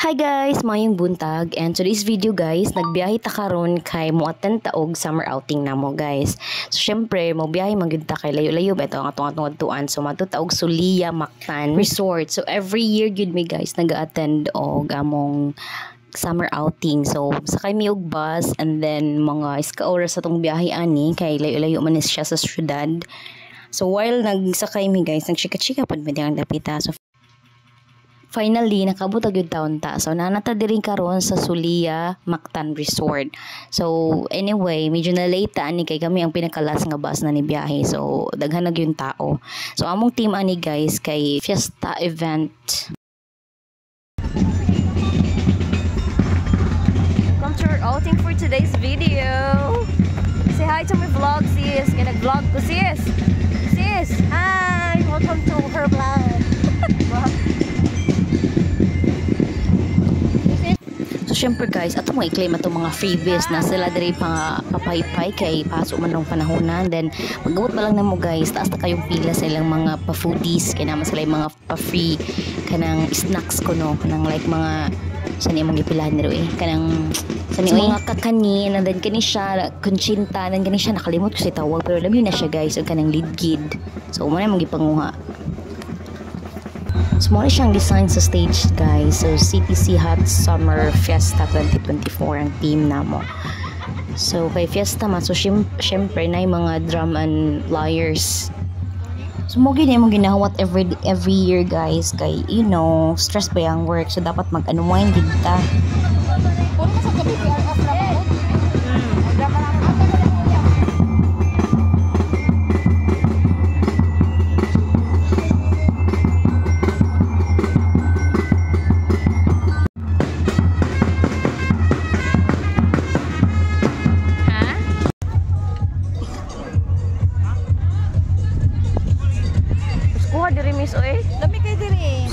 Hi guys, mayong buntag, and today's video guys, nagbiyahe ta karon kay moattend ta og summer outing namo guys. So syempre, mo biyahe man gyud ta kay layo-layo ba ito ang atong tuan. So madto ta og Sulia Mactan Resort. So every year gyud mi guys nag-attend og among summer outing. So sakay mi og bus and then mga iska oras sa tong biyahe ani kay layo-layo man siya sa syudad. So while nagsakay mi guys, nagchika-chika pud mi ang dapita. So finally, nakabutag yung taon ta. So, nanata din karon sa Sulia Mactan Resort. So, anyway, medyo na late ani kay kami ang pinakalas nga bus na ni biyahe. So, daghan na yung tao. So, among team ani guys kay Fiesta event. Come to our outing for today's video. Say hi to my vlog, sis. Kaya nag-vlog ko, sis. Sis, hi! Welcome to her vlog. So syempre guys, ato mga i-claim atong mga freebies na sila diri pa papaypay kay paso man ng panahonan. Then magabot ba lang namo guys, taas na kayong pila sa ilang mga pa-foodies kay naman sila yung mga pa-free kanang snacks ko no, kanang like mga saan yung mga ipilahan niro kanang saan yung mga kakanin and then kani siya kunchinta and then kani siya nakalimot ko si tawag pero alam yun na siya guys yung kanang lidgid. So muna yung mga ipanguha. So, muna siyang design sa stage guys. So, CTC Hot Summer Fiesta 2024 ang team namo. So, kay Fiesta man, so syempre na yung mga drum and lyres. So, mo ginahawat every year guys. Kay, you know, stress pa yung work. So, dapat mag-unwind din ta. Diri miss oy. Dami kay diri.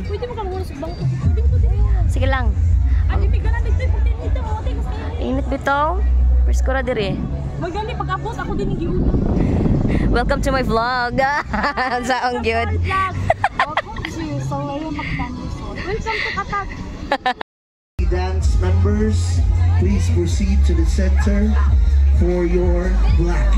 Pwede mo kang muna sa bangko. Pwede mo diri. Sige lang. Ani mi ganan dito putin dito mo tay mas kaya. Init bitaw. First ko ra diri. Magali pag abot ako din giuna. Welcome to my vlog. Sa ang gyud. Welcome to Sulia Mactan Resort. Welcome to Katag. Dance members, please proceed to the center for your black.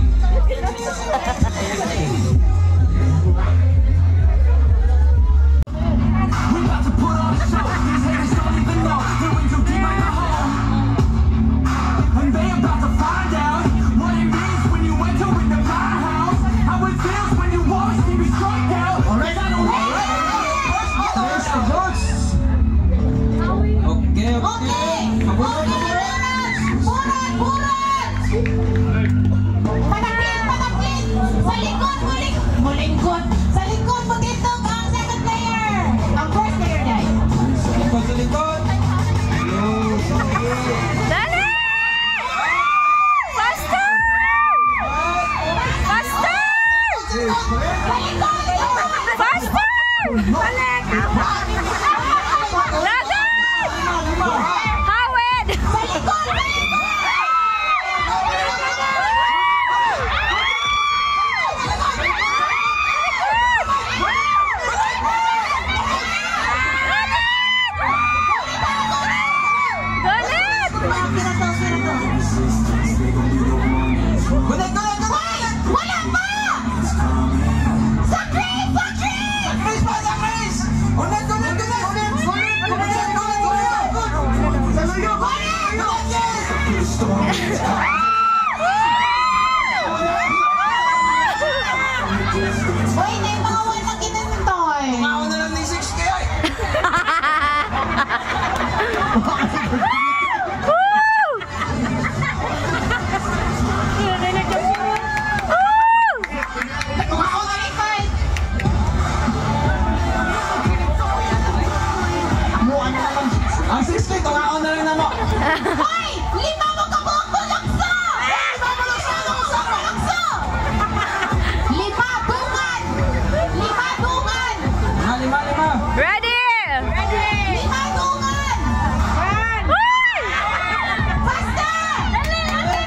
Ready?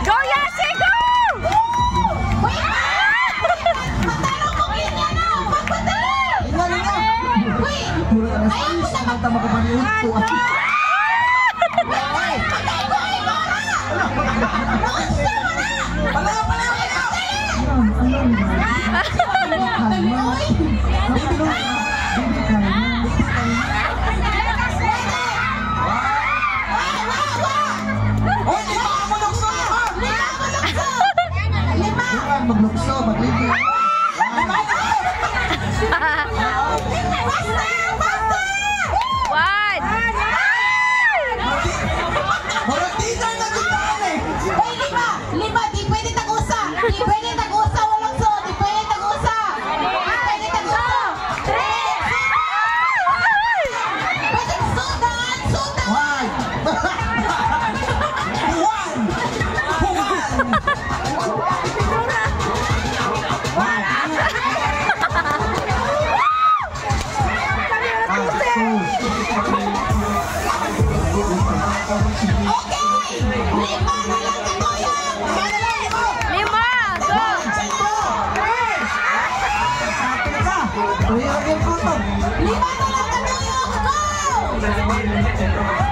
Go Yasi, go! Ay, Lima! Go! Lima na lang katuyok! Go!